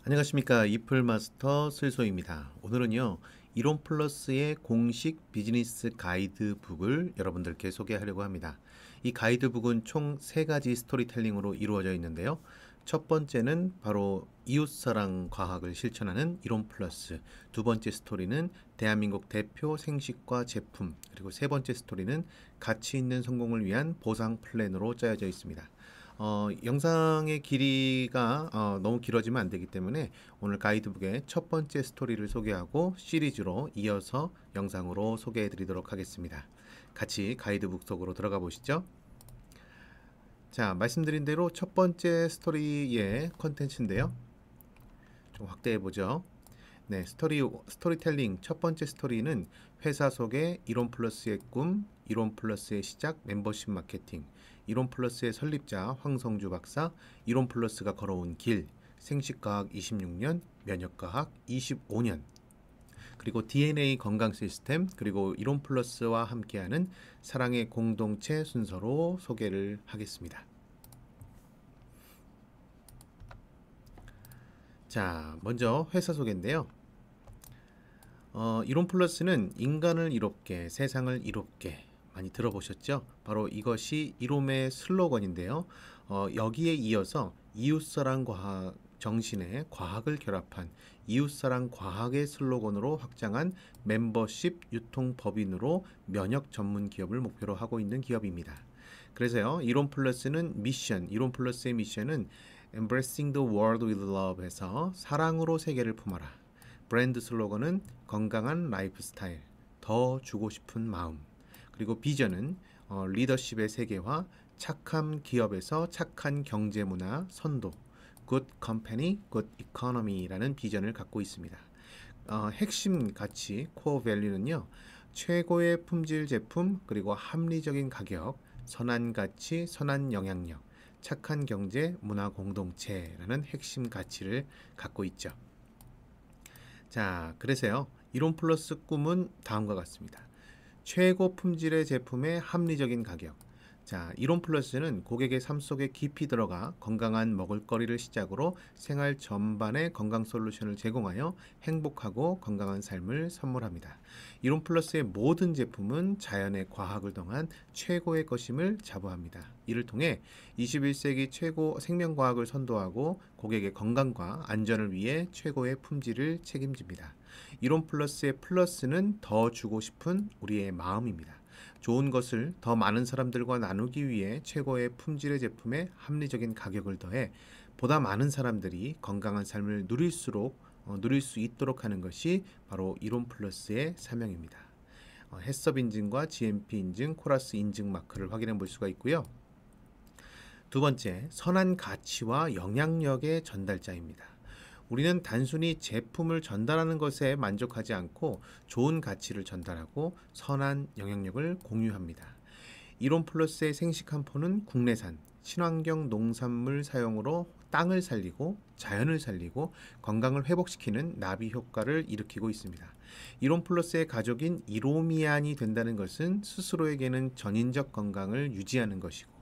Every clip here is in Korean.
안녕하십니까. 이플마스터 슬소입니다. 오늘은요, 이론 플러스의 공식 비즈니스 가이드북을 여러분들께 소개하려고 합니다. 이 가이드북은 총 3가지 스토리텔링으로 이루어져 있는데요. 첫 번째는 바로 이웃사랑 과학을 실천하는 이론 플러스, 두 번째 스토리는 대한민국 대표 생식과 제품, 그리고 세 번째 스토리는 가치 있는 성공을 위한 보상 플랜으로 짜여져 있습니다. 영상의 길이가 너무 길어지면 안 되기 때문에 오늘 가이드북의 첫 번째 스토리를 소개하고 시리즈로 이어서 영상으로 소개해 드리도록 하겠습니다. 같이 가이드북 속으로 들어가 보시죠. 자, 말씀드린 대로 첫 번째 스토리의 컨텐츠인데요. 좀 확대해 보죠. 네, 스토리텔링 첫 번째 스토리는 회사 속의 이론 플러스의 꿈, 이론 플러스의 시작, 멤버십 마케팅, 이론 플러스의 설립자 황성주 박사, 이론 플러스가 걸어온 길, 생식과학 26년, 면역과학 25년, 그리고 DNA 건강 시스템, 그리고 이론 플러스와 함께하는 사랑의 공동체 순서로 소개를 하겠습니다. 자, 먼저 회사 소개인데요. 이론 플러스는 인간을 이롭게, 세상을 이롭게 많이 들어보셨죠? 바로 이것이 이롬의 슬로건인데요. 여기에 이어서 이웃사랑 과학 정신에 과학을 결합한 이웃사랑 과학의 슬로건으로 확장한 멤버십 유통법인으로 면역 전문 기업을 목표로 하고 있는 기업입니다. 그래서요, 이론 플러스는 이론 플러스의 미션은 Embracing the World with Love에서 사랑으로 세계를 품어라. 브랜드 슬로건은 건강한 라이프 스타일, 더 주고 싶은 마음. 그리고 비전은 리더십의 세계화, 착한 기업에서 착한 경제 문화 선도, Good Company, Good Economy라는 비전을 갖고 있습니다. 핵심 가치, 코어 밸류는요, 최고의 품질 제품, 그리고 합리적인 가격, 선한 가치, 선한 영향력, 착한 경제, 문화 공동체라는 핵심 가치를 갖고 있죠. 자, 그래서요, 이론 플러스 꿈은 다음과 같습니다. 최고 품질의 제품의 합리적인 가격. 자, 이론 플러스는 고객의 삶 속에 깊이 들어가 건강한 먹을거리를 시작으로 생활 전반의 건강 솔루션을 제공하여 행복하고 건강한 삶을 선물합니다. 이론 플러스의 모든 제품은 자연의 과학을 통한 최고의 것임을 자부합니다. 이를 통해 21세기 최고 생명과학을 선도하고 고객의 건강과 안전을 위해 최고의 품질을 책임집니다. 이론 플러스의 플러스는 더 주고 싶은 우리의 마음입니다. 좋은 것을 더 많은 사람들과 나누기 위해 최고의 품질의 제품에 합리적인 가격을 더해 보다 많은 사람들이 건강한 삶을 누릴 수 있도록 하는 것이 바로 이론 플러스의 사명입니다. 해썹 인증과 GMP 인증, 코라스 인증 마크를 확인해 볼 수가 있고요. 두 번째, 선한 가치와 영향력의 전달자입니다. 우리는 단순히 제품을 전달하는 것에 만족하지 않고 좋은 가치를 전달하고 선한 영향력을 공유합니다. 이론 플러스의 생식 한 포는 국내산, 친환경 농산물 사용으로 땅을 살리고 자연을 살리고 건강을 회복시키는 나비 효과를 일으키고 있습니다. 이론 플러스의 가족인 이로미안이 된다는 것은 스스로에게는 전인적 건강을 유지하는 것이고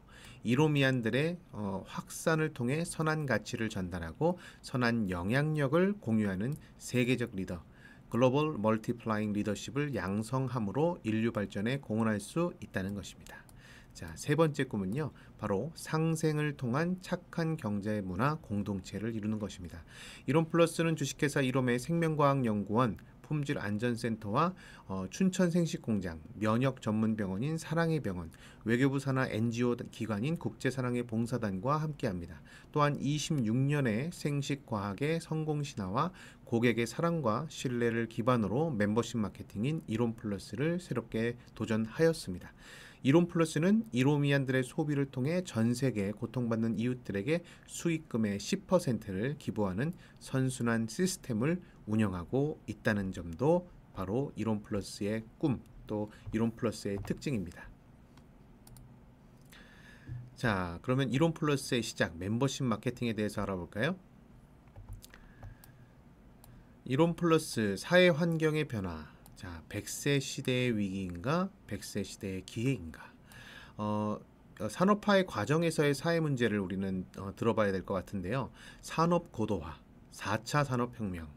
이로미안들의 확산을 통해 선한 가치를 전달하고 선한 영향력을 공유하는 세계적 리더, 글로벌 멀티플라잉 리더십을 양성함으로 인류 발전에 공헌할 수 있다는 것입니다. 자, 세 번째 꿈은요, 바로 상생을 통한 착한 경제 문화 공동체를 이루는 것입니다. 이론 플러스는 주식회사 이롬의 생명과학연구원, 품질안전센터와 춘천생식공장, 면역 전문병원인 사랑의 병원, 외교부 산하 NGO 기관인 국제사랑의 봉사단과 함께합니다. 또한 26년의 생식과학의 성공신화와 고객의 사랑과 신뢰를 기반으로 멤버십 마케팅인 이론 플러스를 새롭게 도전하였습니다. 이론 플러스는 이로미안들의 소비를 통해 전 세계 고통받는 이웃들에게 수익금의 10%를 기부하는 선순환 시스템을 운영하고 있다는 점도 바로 이론 플러스의 꿈, 또 이론 플러스의 특징입니다. 자, 그러면 이론 플러스의 시작, 멤버십 마케팅에 대해서 알아볼까요? 이론 플러스 사회 환경의 변화. 자, 100세 시대의 위기인가, 100세 시대의 기회인가? 산업화의 과정에서의 사회 문제를 우리는 들어봐야 될 것 같은데요. 산업 고도화, 4차 산업혁명,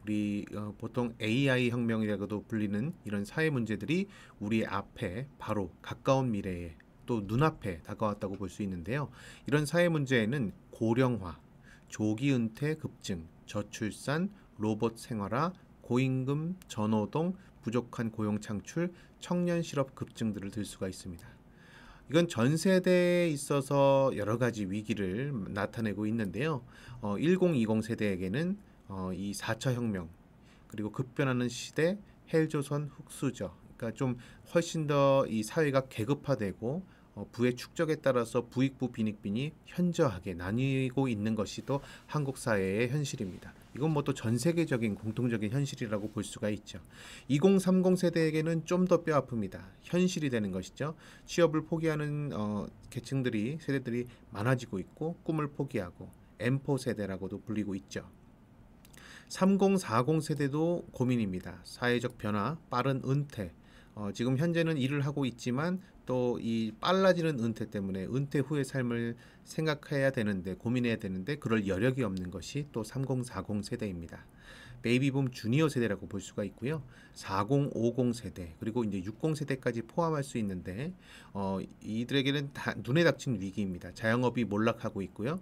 우리 보통 AI 혁명이라고도 불리는 이런 사회 문제들이 우리 앞에 바로 가까운 미래에 또 눈앞에 다가왔다고 볼 수 있는데요. 이런 사회 문제에는 고령화, 조기 은퇴 급증, 저출산, 로봇 생활화, 고임금, 전노동, 부족한 고용 창출, 청년 실업 급증들을 들 수가 있습니다. 이건 전 세대에 있어서 여러 가지 위기를 나타내고 있는데요. 1020 세대에게는 이 4차 혁명, 그리고 급변하는 시대, 헬조선 흑수저, 그러니까 좀 훨씬 더 이 사회가 계급화되고 부의 축적에 따라서 부익부 빈익빈이 현저하게 나뉘고 있는 것이 또 한국 사회의 현실입니다. 이건 뭐 또 전 세계적인 공통적인 현실이라고 볼 수가 있죠. 2030 세대에게는 좀 더 뼈아픕니다. 현실이 되는 것이죠. 취업을 포기하는 세대들이 많아지고 있고 꿈을 포기하고 M4 세대라고도 불리고 있죠. 30, 40 세대도 고민입니다. 사회적 변화, 빠른 은퇴. 지금 현재는 일을 하고 있지만 또 이 빨라지는 은퇴 때문에 은퇴 후의 삶을 생각해야 되는데, 고민해야 되는데 그럴 여력이 없는 것이 또 30, 40 세대입니다. 베이비붐 주니어 세대라고 볼 수가 있고요. 40, 50 세대, 그리고 이제 60 세대까지 포함할 수 있는데 이들에게는 다 눈에 닥친 위기입니다. 자영업이 몰락하고 있고요.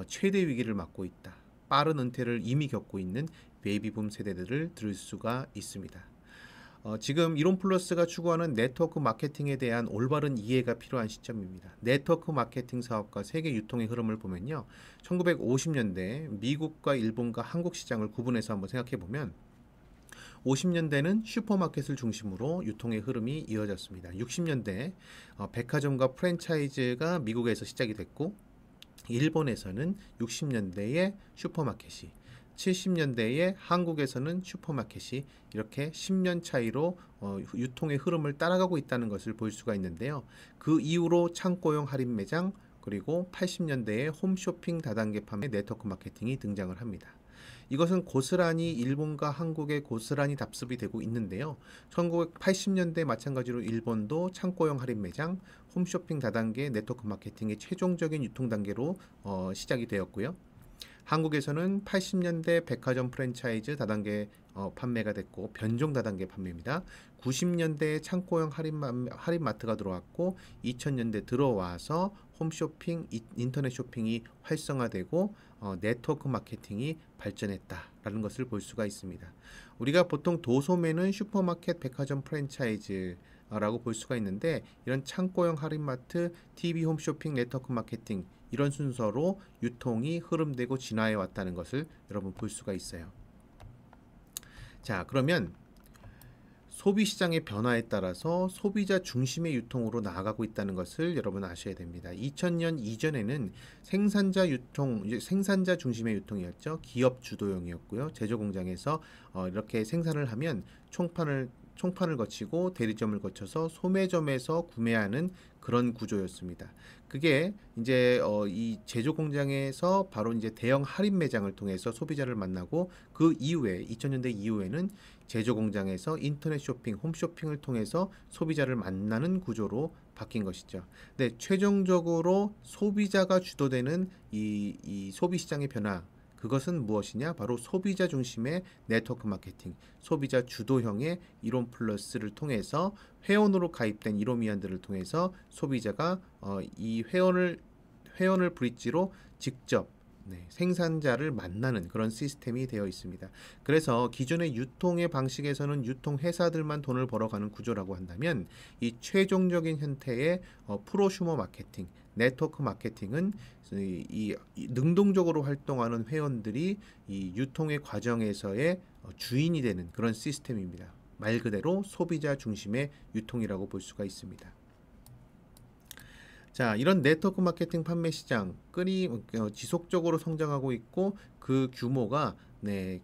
최대 위기를 맞고 있다. 빠른 은퇴를 이미 겪고 있는 베이비붐 세대들을 들을 수가 있습니다. 지금 이론플러스가 추구하는 네트워크 마케팅에 대한 올바른 이해가 필요한 시점입니다. 네트워크 마케팅 사업과 세계 유통의 흐름을 보면요. 1950년대 미국과 일본과 한국 시장을 구분해서 한번 생각해 보면 50년대는 슈퍼마켓을 중심으로 유통의 흐름이 이어졌습니다. 60년대 백화점과 프랜차이즈가 미국에서 시작이 됐고, 일본에서는 60년대에 슈퍼마켓이, 70년대에 한국에서는 슈퍼마켓이 이렇게 10년 차이로 유통의 흐름을 따라가고 있다는 것을 볼 수가 있는데요. 그 이후로 창고형 할인 매장, 그리고 80년대에 홈쇼핑 다단계 판매 네트워크 마케팅이 등장을 합니다. 이것은 고스란히 일본과 한국에 고스란히 답습이 되고 있는데요. 1980년대 마찬가지로 일본도 창고형 할인 매장, 홈쇼핑 다단계 네트워크 마케팅의 최종적인 유통 단계로 시작이 되었고요. 한국에서는 80년대 백화점 프랜차이즈 다단계 판매가 됐고, 변종 다단계 판매입니다. 90년대에 창고형 할인마트가 들어왔고, 2000년대 들어와서 홈쇼핑, 인터넷 쇼핑이 활성화되고 네트워크 마케팅이 발전했다라는 것을 볼 수가 있습니다. 우리가 보통 도소매는 슈퍼마켓, 백화점 프랜차이즈라고 볼 수가 있는데, 이런 창고형 할인마트, TV 홈쇼핑, 네트워크 마케팅, 이런 순서로 유통이 흐름되고 진화해 왔다는 것을 여러분 볼 수가 있어요. 자, 그러면 소비시장의 변화에 따라서 소비자 중심의 유통으로 나아가고 있다는 것을 여러분 아셔야 됩니다. 2000년 이전에는 생산자 중심의 유통이었죠. 기업 주도형이었고요. 제조공장에서 이렇게 생산을 하면 총판을 거치고 대리점을 거쳐서 소매점에서 구매하는 그런 구조였습니다. 그게 이제 이 제조 공장에서 바로 이제 대형 할인 매장을 통해서 소비자를 만나고, 그 이후에 2000년대 이후에는 제조 공장에서 인터넷 쇼핑, 홈쇼핑을 통해서 소비자를 만나는 구조로 바뀐 것이죠. 근데 최종적으로 소비자가 주도되는 이 소비 시장의 변화, 그것은 무엇이냐? 바로 소비자 중심의 네트워크 마케팅, 소비자 주도형의 이론 플러스를 통해서 회원으로 가입된 이로미안들을 통해서 소비자가 이 회원을 브릿지로 직접 생산자를 만나는 그런 시스템이 되어 있습니다. 그래서 기존의 유통의 방식에서는 유통회사들만 돈을 벌어가는 구조라고 한다면, 이 최종적인 형태의 프로슈머 마케팅, 네트워크 마케팅은 이 능동적으로 활동하는 회원들이 이 유통의 과정에서의 주인이 되는 그런 시스템입니다. 말 그대로 소비자 중심의 유통이라고 볼 수가 있습니다. 자, 이런 네트워크 마케팅 판매 시장 지속적으로 성장하고 있고, 그 규모가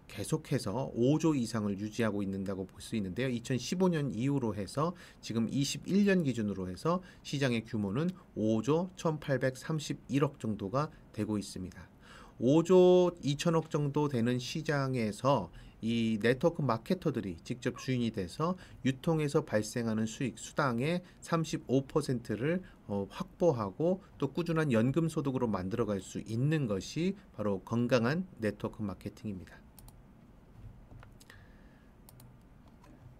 계속해서 5조 이상을 유지하고 있는다고 볼 수 있는데요. 2015년 이후로 해서 지금 21년 기준으로 해서 시장의 규모는 5조 1831억 정도가 되고 있습니다. 5조 2천억 정도 되는 시장에서 이 네트워크 마케터들이 직접 주인이 돼서 유통에서 발생하는 수익 수당의 35%를 확보하고 또 꾸준한 연금 소득으로 만들어갈 수 있는 것이 바로 건강한 네트워크 마케팅입니다.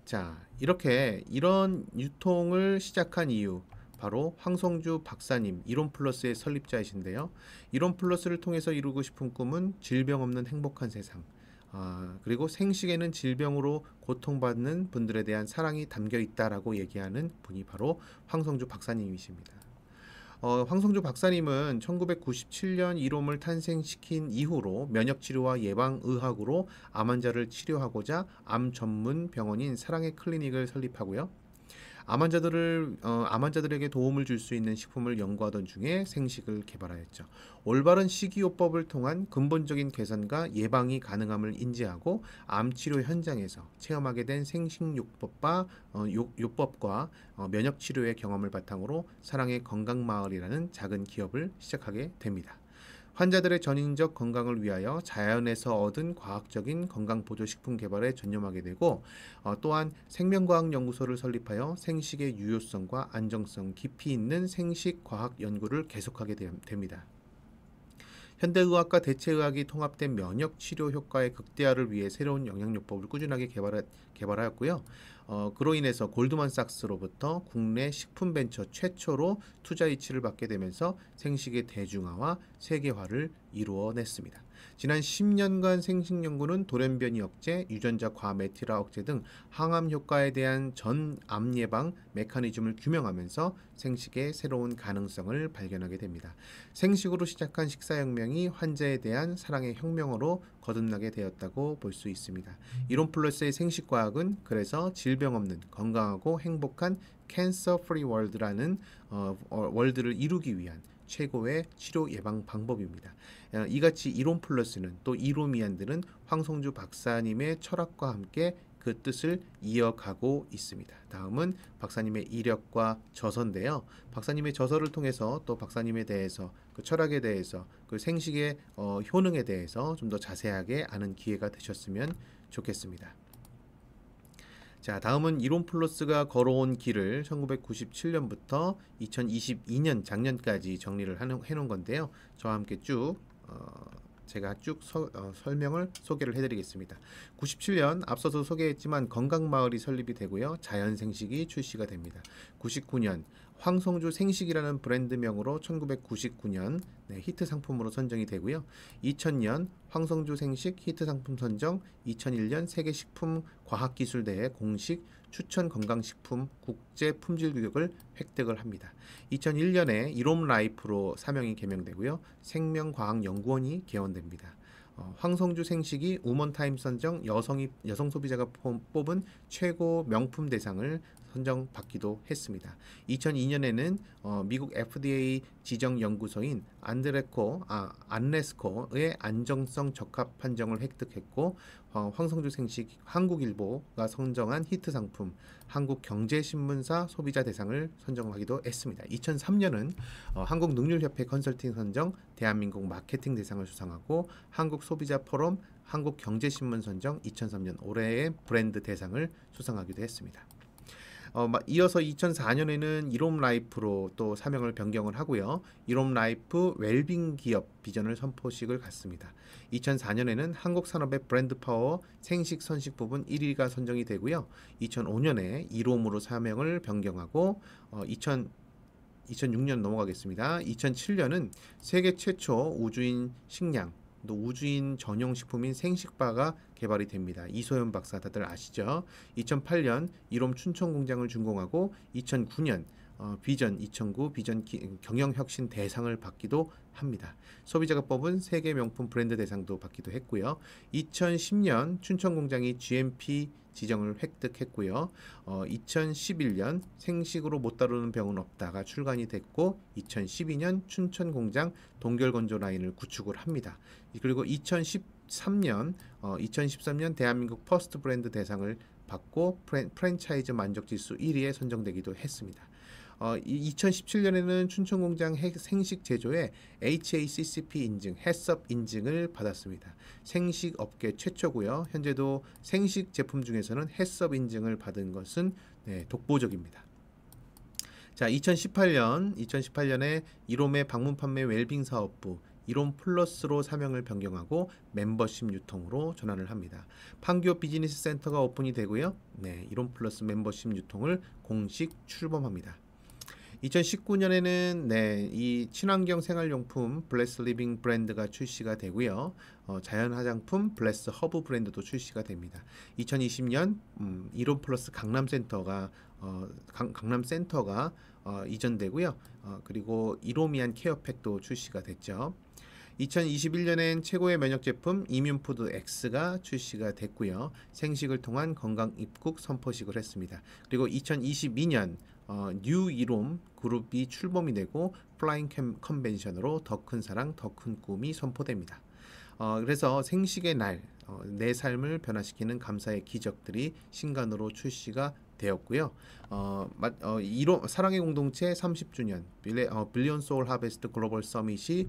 자, 이렇게 이런 유통을 시작한 이유, 바로 황성주 박사님 이론 플러스의 설립자이신데요. 이론 플러스를 통해서 이루고 싶은 꿈은 질병 없는 행복한 세상. 그리고 생식에는 질병으로 고통받는 분들에 대한 사랑이 담겨 있다라고 얘기하는 분이 바로 황성주 박사님이십니다. 황성주 박사님은 1997년 이롬을 탄생시킨 이후로 면역치료와 예방의학으로 암 환자를 치료하고자 암 전문 병원인 사랑의 클리닉을 설립하고요. 암 환자들에게 도움을 줄 수 있는 식품을 연구하던 중에 생식을 개발하였죠. 올바른 식이요법을 통한 근본적인 개선과 예방이 가능함을 인지하고 암 치료 현장에서 체험하게 된 생식요법과 면역 치료의 경험을 바탕으로 사랑의 건강마을이라는 작은 기업을 시작하게 됩니다. 환자들의 전인적 건강을 위하여 자연에서 얻은 과학적인 건강보조식품 개발에 전념하게 되고 또한 생명과학연구소를 설립하여 생식의 유효성과 안정성 깊이 있는 생식과학 연구를 계속하게 됩니다. 현대의학과 대체의학이 통합된 면역치료 효과의 극대화를 위해 새로운 영양요법을 꾸준하게 개발하였고요. 그로 인해서 골드만삭스로부터 국내 식품벤처 최초로 투자 이치를 받게 되면서 생식의 대중화와 세계화를 이루어냈습니다. 지난 10년간 생식 연구는 돌연변이 억제, 유전자 과메티라 억제 등 항암 효과에 대한 전암 예방 메커니즘을 규명하면서 생식의 새로운 가능성을 발견하게 됩니다. 생식으로 시작한 식사혁명이 환자에 대한 사랑의 혁명으로 거듭나게 되었다고 볼 수 있습니다. 이론 플러스의 생식과학은 그래서 질병 없는 건강하고 행복한 캔서 프리 월드라는 월드를 이루기 위한 최고의 치료 예방 방법입니다. 이같이 이론 플러스는 또 이로미안들은 황성주 박사님의 철학과 함께 그 뜻을 이어가고 있습니다. 다음은 박사님의 이력과 저서인데요. 박사님의 저서를 통해서 또 박사님에 대해서 그 철학에 대해서 그 생식의 효능에 대해서 좀 더 자세하게 아는 기회가 되셨으면 좋겠습니다. 자, 다음은 이론 플러스가 걸어온 길을 1997년부터 2022년 작년까지 정리를 해놓은 건데요. 저와 함께 제가 설명을 소개를 해드리겠습니다. 97년 앞서서 소개했지만 건강마을이 설립이 되고요. 자연생식이 출시가 됩니다. 99년 황성주 생식이라는 브랜드명으로 1999년 히트 상품으로 선정이 되고요. 2000년 황성주 생식 히트 상품 선정, 2001년 세계식품과학기술대회 공식 추천 건강식품 국제 품질 규격을 획득을 합니다. 2001년에 이롬 라이프로 사명이 개명되고요. 생명과학연구원이 개원됩니다. 황성주 생식이 우먼타임 선정 여성 소비자가 뽑은 최고 명품 대상을 선정받기도 했습니다. 2002년에는 미국 FDA 지정 연구소인 안레스코의 안정성 적합 판정을 획득했고 황성주 생식 한국일보가 선정한 히트 상품 한국경제신문사 소비자 대상을 선정하기도 했습니다. 2003년은 한국능률협회 컨설팅 선정 대한민국 마케팅 대상을 수상하고 한국소비자포럼 한국경제신문 선정 2003년 올해의 브랜드 대상을 수상하기도 했습니다. 이어서 2004년에는 이롬 라이프로 또 사명을 변경을 하고요. 이롬 라이프 웰빙 기업 비전을 선포식을 갖습니다. 2004년에는 한국 산업의 브랜드 파워 생식 선식 부분 1위가 선정이 되고요. 2005년에 이롬으로 사명을 변경하고 2006년 넘어가겠습니다. 2007년은 세계 최초 우주인 식량 또 우주인 전용 식품인 생식바가 개발이 됩니다. 이소연 박사 다들 아시죠? 2008년 이롬 춘천 공장을 준공하고 2009년 비전 2009 비전 경영혁신 대상을 받기도 합니다. 소비자가 뽑은 세계 명품 브랜드 대상도 받기도 했고요. 2010년 춘천 공장이 GMP 지정을 획득했고요. 2011년 생식으로 못 다루는 병은 없다가 출간이 됐고 2012년 춘천 공장 동결건조 라인을 구축을 합니다. 그리고 2013년 대한민국 퍼스트 브랜드 대상을 받고 프랜차이즈 만족지수 1위에 선정되기도 했습니다. 2017년에는 춘천공장 생식 제조에 HACCP 인증, 해썹 인증을 받았습니다. 생식 업계 최초고요. 현재도 생식 제품 중에서는 해썹 인증을 받은 것은 네, 독보적입니다. 자, 2018년에 이롬의 방문 판매 웰빙 사업부 이롬 플러스로 사명을 변경하고 멤버십 유통으로 전환을 합니다. 판교 비즈니스 센터가 오픈이 되고요. 네, 이롬 플러스 멤버십 유통을 공식 출범합니다. 2019년에는 네, 이 친환경 생활용품 블레스 리빙 브랜드가 출시가 되고요. 자연 화장품 블레스 허브 브랜드도 출시가 됩니다. 2020년 이롬 플러스 강남센터가 강남센터가 이전되고요. 그리고 이로미안 케어팩도 출시가 됐죠. 2021년엔 최고의 면역 제품 이뮨푸드 X가 출시가 됐고요. 생식을 통한 건강 입국 선포식을 했습니다. 그리고 2022년 뉴 이롬 그룹이 출범이 되고 플라잉 컨벤션으로 더 큰 사랑, 더 큰 꿈이 선포됩니다. 그래서 생식의 날, 내 삶을 변화시키는 감사의 기적들이 신간으로 출시가 되었고요. 이롬 사랑의 공동체 30주년 빌리언 소울 하베스트 글로벌 서밋이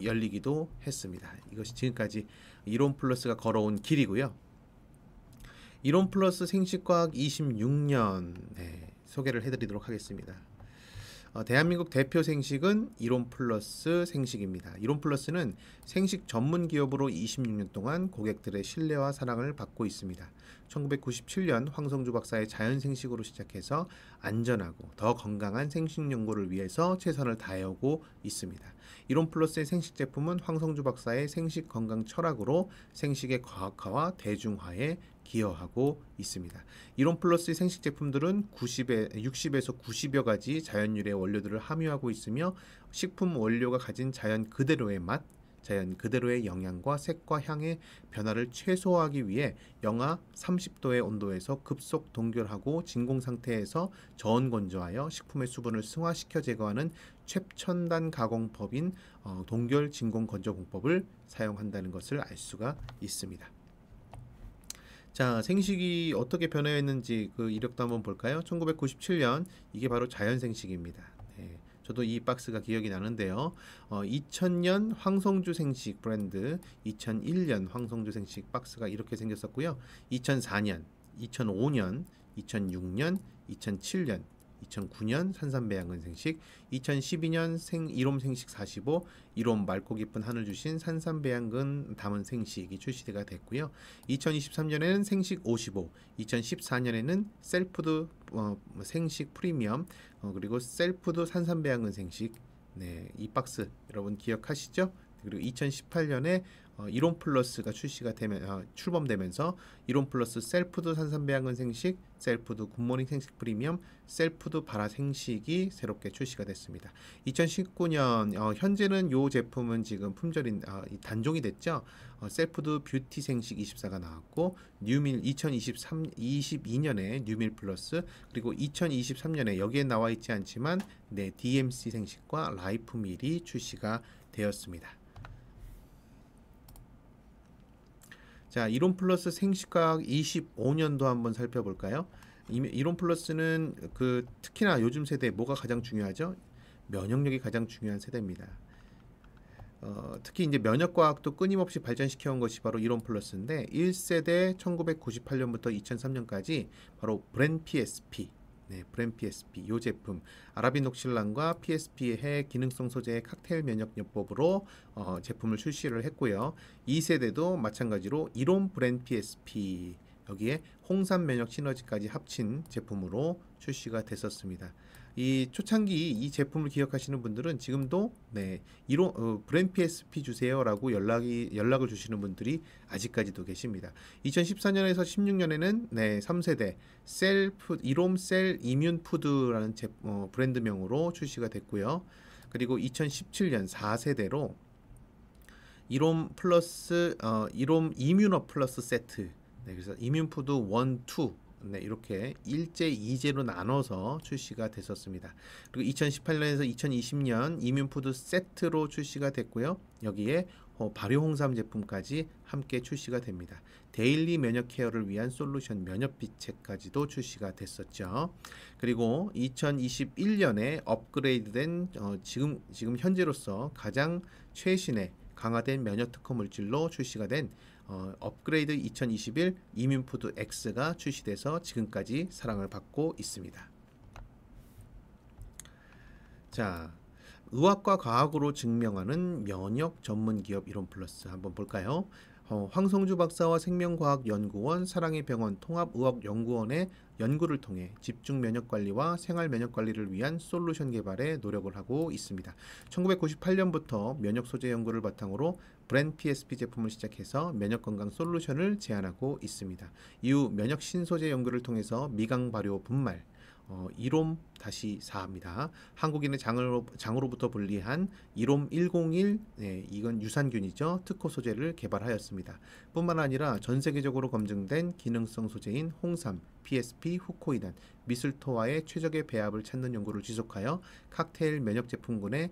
열리기도 했습니다. 이것이 지금까지 이롬 플러스가 걸어온 길이고요. 이롬 플러스 생식과학 26년 네, 소개를 해드리도록 하겠습니다. 대한민국 대표 생식은 이롬 플러스 생식입니다. 이롬 플러스는 생식 전문 기업으로 26년 동안 고객들의 신뢰와 사랑을 받고 있습니다. 1997년 황성주 박사의 자연 생식으로 시작해서 안전하고 더 건강한 생식 연구를 위해서 최선을 다해오고 있습니다. 이롬 플러스의 생식 제품은 황성주 박사의 생식 건강 철학으로 생식의 과학화와 대중화에 기여하고 있습니다. 이롬 플러스의 생식 제품들은 60에서 90여 가지 자연 유래 원료들을 함유하고 있으며 식품 원료가 가진 자연 그대로의 맛, 자연 그대로의 영양과 색과 향의 변화를 최소화하기 위해 영하 30도의 온도에서 급속 동결하고 진공 상태에서 저온 건조하여 식품의 수분을 승화시켜 제거하는 최첨단 가공법인 동결 진공 건조 공법을 사용한다는 것을 알 수가 있습니다. 자, 생식이 어떻게 변화했는지 그 이력도 한번 볼까요? 1997년 이게 바로 자연 생식입니다. 네, 저도 이 박스가 기억이 나는데요. 2000년 황성주 생식 브랜드, 2001년 황성주 생식 박스가 이렇게 생겼었고요. 2004년, 2005년, 2006년, 2007년, 2009년 산삼배양근 생식, 2012년 이롬 생식 45, 이롬 맑고 깊은 한을 주신 산삼배양근 담은 생식이 출시가 됐고요. 2023년에는 생식 55, 2014년에는 셀푸드 생식 프리미엄, 그리고 셀푸드 산삼배양근 생식, 네, 이 박스 여러분 기억하시죠? 그리고 2018년에 이롬 플러스가 출범되면서 이롬 플러스 셀푸드 산삼배양근 생식, 셀푸드 굿모닝 생식 프리미엄, 셀푸드 바라 생식이 새롭게 출시가 됐습니다. 2019년 현재는 이 제품은 지금 품절인 단종이 됐죠. 셀푸드 뷰티 생식 24가 나왔고 뉴밀 2022년에 뉴밀 플러스, 그리고 2023년에 여기에 나와 있지 않지만 네, DMC 생식과 라이프 밀이 출시가 되었습니다. 자, 이롬 플러스 생식과학 25년도 한번 살펴볼까요? 이롬 플러스는 특히나 요즘 세대에 뭐가 가장 중요하죠? 면역력이 가장 중요한 세대입니다. 특히 이제 면역과학도 끊임없이 발전시켜온 것이 바로 이롬 플러스인데 1세대 1998년부터 2003년까지 바로 브랜 PSP, 네, 브랜 PSP 이 제품 아라비녹실란과 PSP의 해 기능성 소재의 칵테일 면역요법으로 제품을 출시를 했고요. 2세대도 마찬가지로 이롬 브랜 PSP 여기에 홍삼 면역 시너지까지 합친 제품으로 출시가 됐었습니다. 이 초창기 이 제품을 기억하시는 분들은 지금도 네, 브랜 PSP 주세요라고 연락을 주시는 분들이 아직까지도 계십니다. 2014년에서 16년에는 네, 3세대 이롬 셀 이뮨 푸드라는 브랜드명으로 출시가 됐고요. 그리고 2017년 4세대로 이롬 플러스 이롬 이뮤너 플러스 세트, 네, 그래서 이뮨푸드 1, 2 네, 이렇게 1제, 2제로 나눠서 출시가 됐었습니다. 그리고 2018년에서 2020년 이뮨푸드 세트로 출시가 됐고요. 여기에 발효 홍삼 제품까지 함께 출시가 됩니다. 데일리 면역 케어를 위한 솔루션 면역비책까지도 출시가 됐었죠. 그리고 2021년에 업그레이드된 지금 현재로서 가장 최신의 강화된 면역 특허 물질로 출시가 된 업그레이드 2021 이뮨푸드 X가 출시돼서 지금까지 사랑을 받고 있습니다. 자, 의학과 과학으로 증명하는 면역 전문 기업 이론 플러스 한번 볼까요? 황성주 박사와 생명과학연구원 사랑의 병원 통합의학연구원의 연구를 통해 집중 면역 관리와 생활 면역 관리를 위한 솔루션 개발에 노력을 하고 있습니다. 1998년부터 면역 소재 연구를 바탕으로 브랜 PSP 제품을 시작해서 면역 건강 솔루션을 제안하고 있습니다. 이후 면역 신소재 연구를 통해서 미강 발효 분말 이롬-4입니다. 한국인의 장으로부터 분리한 이롬 101, 네, 이건 유산균이죠. 특허 소재를 개발하였습니다. 뿐만 아니라 전 세계적으로 검증된 기능성 소재인 홍삼, PSP, 후코이단, 미술토와의 최적의 배합을 찾는 연구를 지속하여 칵테일 면역 제품군의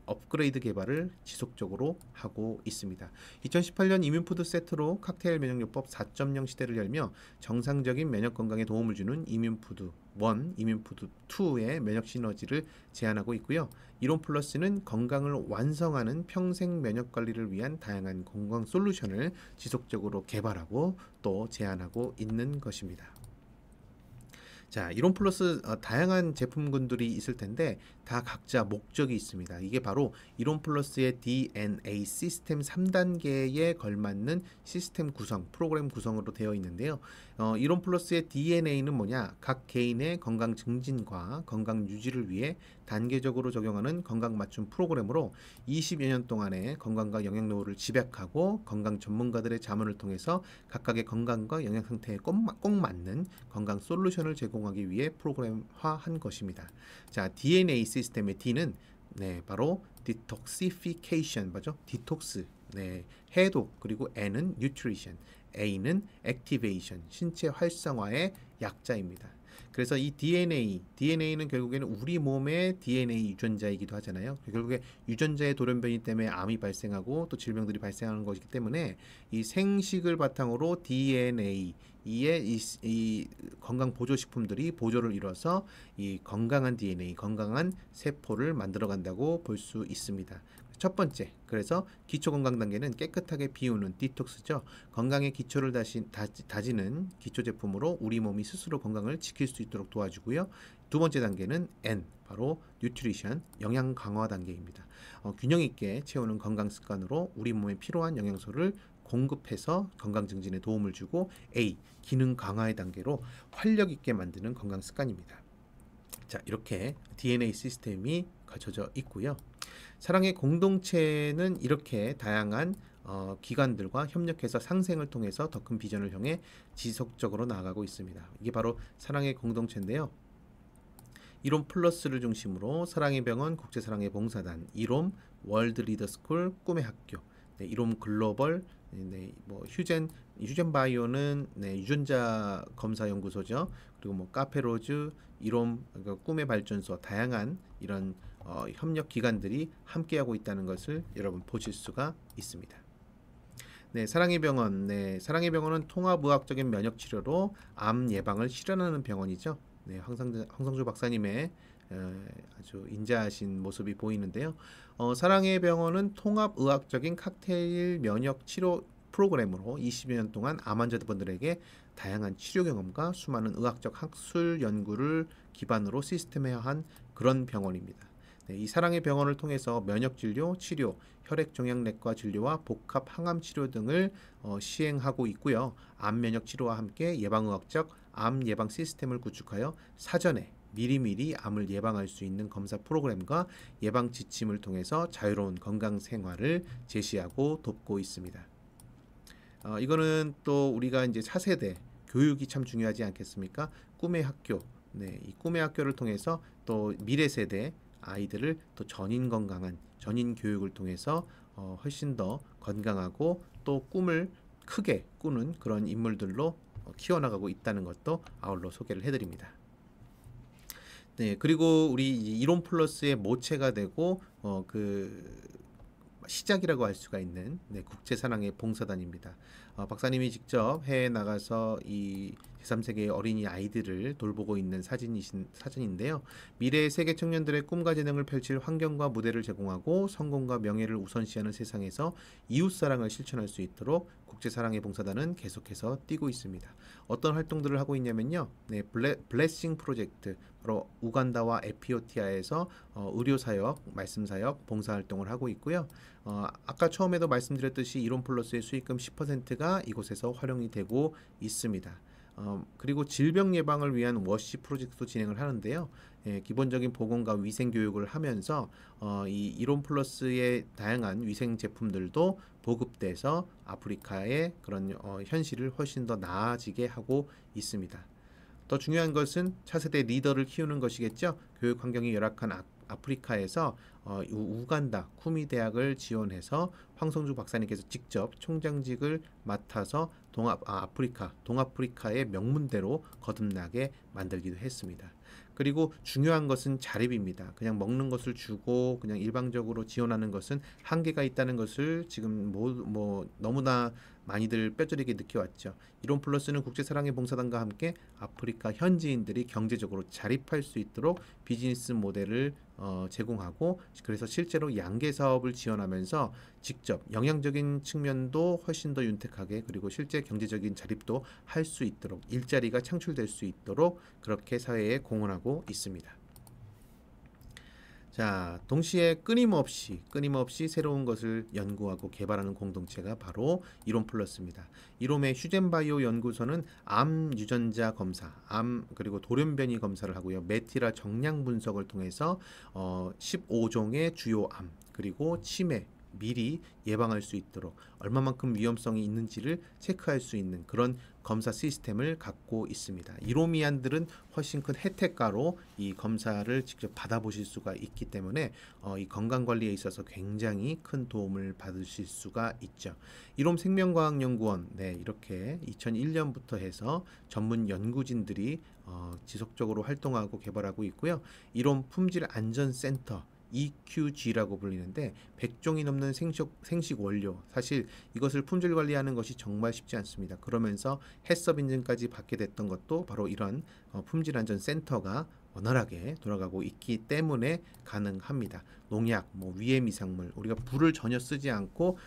업그레이드 개발을 지속적으로 하고 있습니다. 2018년 이뮨푸드 세트로 칵테일 면역요법 4.0 시대를 열며 정상적인 면역 건강에 도움을 주는 이뮨푸드 1, 이뮨푸드 2의 면역 시너지를 제안하고 있고요. 이론 플러스는 건강을 완성하는 평생 면역 관리를 위한 다양한 건강 솔루션을 지속적으로 개발하고 또 제안하고 있는 것입니다. 자, 이론 플러스 다양한 제품군들이 있을 텐데 다 각자 목적이 있습니다. 이게 바로 이론 플러스의 DNA 시스템 3단계에 걸맞는 시스템 구성, 프로그램 구성으로 되어 있는데요. 이론 플러스의 DNA는 뭐냐? 각 개인의 건강 증진과 건강 유지를 위해 단계적으로 적용하는 건강 맞춤 프로그램으로 20여 년 동안의 건강과 영양 노후를 집약하고 건강 전문가들의 자문을 통해서 각각의 건강과 영양 상태에 꼭 맞는 건강 솔루션을 제공하기 위해 프로그램화한 것입니다. 자, DNA 시스템의 D는 네, 바로 디톡시피케이션, 맞죠? 디톡스, 네, 해독, 그리고 N은 뉴트리션, A는 액티베이션, 신체 활성화의 약자입니다. 그래서 이 DNA는 결국에는 우리 몸의 DNA 유전자이기도 하잖아요. 결국에 유전자의 돌연변이 때문에 암이 발생하고 또 질병들이 발생하는 것이기 때문에 이 생식을 바탕으로 DNA의 이 건강 보조식품들이 보조를 이뤄서 이 건강한 DNA, 건강한 세포를 만들어 간다고 볼 수 있습니다. 첫 번째, 그래서 기초 건강 단계는 깨끗하게 비우는 디톡스죠. 건강의 기초를 다지는 기초 제품으로 우리 몸이 스스로 건강을 지킬 수 있도록 도와주고요. 두 번째 단계는 N, 바로 뉴트리션, 영양 강화 단계입니다. 균형 있게 채우는 건강 습관으로 우리 몸에 필요한 영양소를 공급해서 건강 증진에 도움을 주고, A, 기능 강화의 단계로 활력 있게 만드는 건강 습관입니다. 자, 이렇게 DNA 시스템이 갖춰져 있고요. 사랑의 공동체는 이렇게 다양한 기관들과 협력해서 상생을 통해서 더 큰 비전을 향해 지속적으로 나아가고 있습니다. 이게 바로 사랑의 공동체인데요. 이롬 플러스를 중심으로 사랑의 병원, 국제사랑의 봉사단, 이롬 월드 리더스쿨, 꿈의 학교, 네, 이롬 글로벌, 네, 뭐 휴젠 바이오는 네, 유전자 검사 연구소죠. 그리고 뭐 카페로즈, 이롬 꿈의 발전소, 다양한 이런 협력 기관들이 함께하고 있다는 것을 여러분 보실 수가 있습니다. 네, 사랑의 병원. 네, 사랑의 병원은 통합의학적인 면역 치료로 암 예방을 실현하는 병원이죠. 네, 황성주 박사님의 아주 인자하신 모습이 보이는데요. 사랑의 병원은 통합의학적인 칵테일 면역 치료 프로그램으로 20여 년 동안 암 환자분들에게 다양한 치료 경험과 수많은 의학적 학술 연구를 기반으로 시스템화한 그런 병원입니다. 네, 이 사랑의 병원을 통해서 면역 진료, 치료, 혈액종양내과 진료와 복합 항암 치료 등을 시행하고 있고요. 암 면역 치료와 함께 예방의학적 암 예방 시스템을 구축하여 사전에 미리미리 암을 예방할 수 있는 검사 프로그램과 예방 지침을 통해서 자유로운 건강 생활을 제시하고 돕고 있습니다. 이거는 또 우리가 이제 차세대 교육이 참 중요하지 않겠습니까? 꿈의 학교, 네, 이 꿈의 학교를 통해서 또 미래 세대 아이들을 또 전인 건강한 전인 교육을 통해서 훨씬 더 건강하고 또 꿈을 크게 꾸는 그런 인물들로 키워나가고 있다는 것도 아울러 소개를 해드립니다. 네, 그리고 우리 이론 플러스의 모체가 되고 그 시작이라고 할 수가 있는 국제사랑의 봉사단입니다. 박사님이 직접 해외에 나가서 이 제3세계의 어린이 아이들을 돌보고 있는 사진인데요. 미래의 세계 청년들의 꿈과 재능을 펼칠 환경과 무대를 제공하고 성공과 명예를 우선시하는 세상에서 이웃사랑을 실천할 수 있도록 국제사랑의 봉사단은 계속해서 뛰고 있습니다. 어떤 활동들을 하고 있냐면요. 블레싱 프로젝트, 바로 우간다와 에티오피아에서 의료사역, 말씀사역, 봉사활동을 하고 있고요. 아까 처음에도 말씀드렸듯이 이론 플러스의 수익금 10%가 이곳에서 활용이 되고 있습니다. 그리고 질병 예방을 위한 워시 프로젝트도 진행을 하는데요. 기본적인 보건과 위생 교육을 하면서 이 이론 플러스의 다양한 위생 제품들도 보급돼서 아프리카의 그런 현실을 훨씬 더 나아지게 하고 있습니다. 더 중요한 것은 차세대 리더를 키우는 것이겠죠. 교육 환경이 열악한 아프리카에서 우간다 쿠미 대학을 지원해서 황성주 박사님께서 직접 총장직을 맡아서 동아프리카의 명문대로 거듭나게 만들기도 했습니다. 그리고 중요한 것은 자립입니다. 그냥 먹는 것을 주고 그냥 일방적으로 지원하는 것은 한계가 있다는 것을 지금 너무나 많이들 뼈저리게 느껴왔죠. 이론 플러스는 국제사랑의 봉사단과 함께 아프리카 현지인들이 경제적으로 자립할 수 있도록 비즈니스 모델을 제공하고, 그래서 실제로 양계 사업을 지원하면서 직접 영양적인 측면도 훨씬 더 윤택하게, 그리고 실제 경제적인 자립도 할 수 있도록, 일자리가 창출될 수 있도록 그렇게 사회에 공헌하고 있습니다. 자, 동시에 끊임없이 새로운 것을 연구하고 개발하는 공동체가 바로 이론 플러스입니다. 이롬의 휴젠바이오 연구소는 암 유전자 검사, 그리고 돌연변이 검사를 하고요. 메티라 정량 분석을 통해서 15종의 주요 암, 그리고 치매, 미리 예방할 수 있도록 얼마만큼 위험성이 있는지를 체크할 수 있는 그런 검사 시스템을 갖고 있습니다. 이로미안들은 훨씬 큰 혜택가로 이 검사를 직접 받아보실 수가 있기 때문에 이 건강관리에 있어서 굉장히 큰 도움을 받으실 수가 있죠. 이롬 생명과학연구원, 이렇게 2001년부터 해서 전문 연구진들이 지속적으로 활동하고 개발하고 있고요. 이롬 품질안전센터, EQG라고 불리는데 100종이 넘는 생식 원료, 사실 이것을 품질 관리하는 것이 정말 쉽지 않습니다. 그러면서 해썹 인증까지 받게 됐던 것도 바로 이런 품질안전센터가 원활하게 돌아가고 있기 때문에 가능합니다. 농약, 위해 미생물, 우리가 불을 전혀 쓰지 않고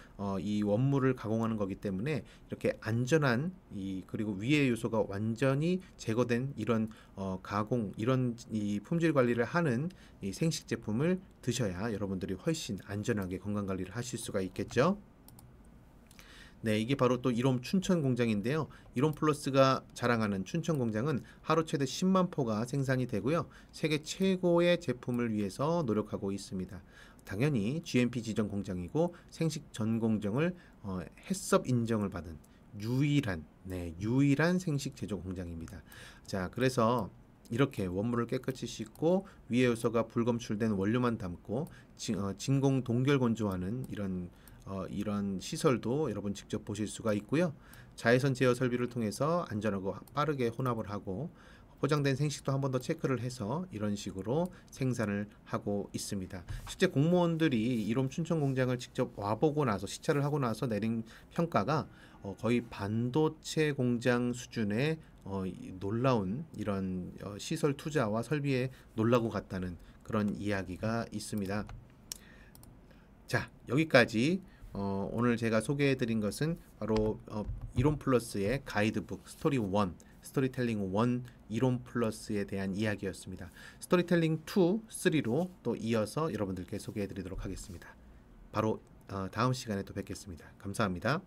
이 원물을 가공하는 거기 때문에 이렇게 안전한 그리고 위해 요소가 완전히 제거된 이런 가공, 이런 이 품질 관리를 하는 이 생식 제품을 드셔야 여러분들이 훨씬 안전하게 건강 관리를 하실 수가 있겠죠. 이게 바로 또 이롬 춘천 공장인데요. 이롬 플러스가 자랑하는 춘천 공장은 하루 최대 10만 포가 생산이 되고요. 세계 최고의 제품을 위해서 노력하고 있습니다. 당연히 GMP 지정 공장이고 생식 전 공정을 해썹 인정을 받은 유일한 생식 제조 공장입니다. 자, 그래서 이렇게 원물을 깨끗이 씻고 위해 요소가 불검출된 원료만 담고 진공 동결 건조하는 이런 시설도 여러분 직접 보실 수가 있고요. 자외선 제어 설비를 통해서 안전하고 빠르게 혼합을 하고 포장된 생식도 한 번 더 체크를 해서 이런 식으로 생산을 하고 있습니다. 실제 공무원들이 이롬 춘천 공장을 직접 와보고 나서 시찰을 하고 나서 내린 평가가 거의 반도체 공장 수준의 놀라운 이런 시설 투자와 설비에 놀라고 갔다는 그런 이야기가 있습니다. 자, 여기까지 오늘 제가 소개해드린 것은 바로 이론 플러스의 가이드북 스토리텔링 1 이론 플러스에 대한 이야기였습니다. 스토리텔링 2, 3로 또 이어서 여러분들께 소개해드리도록 하겠습니다. 바로 다음 시간에 또 뵙겠습니다. 감사합니다.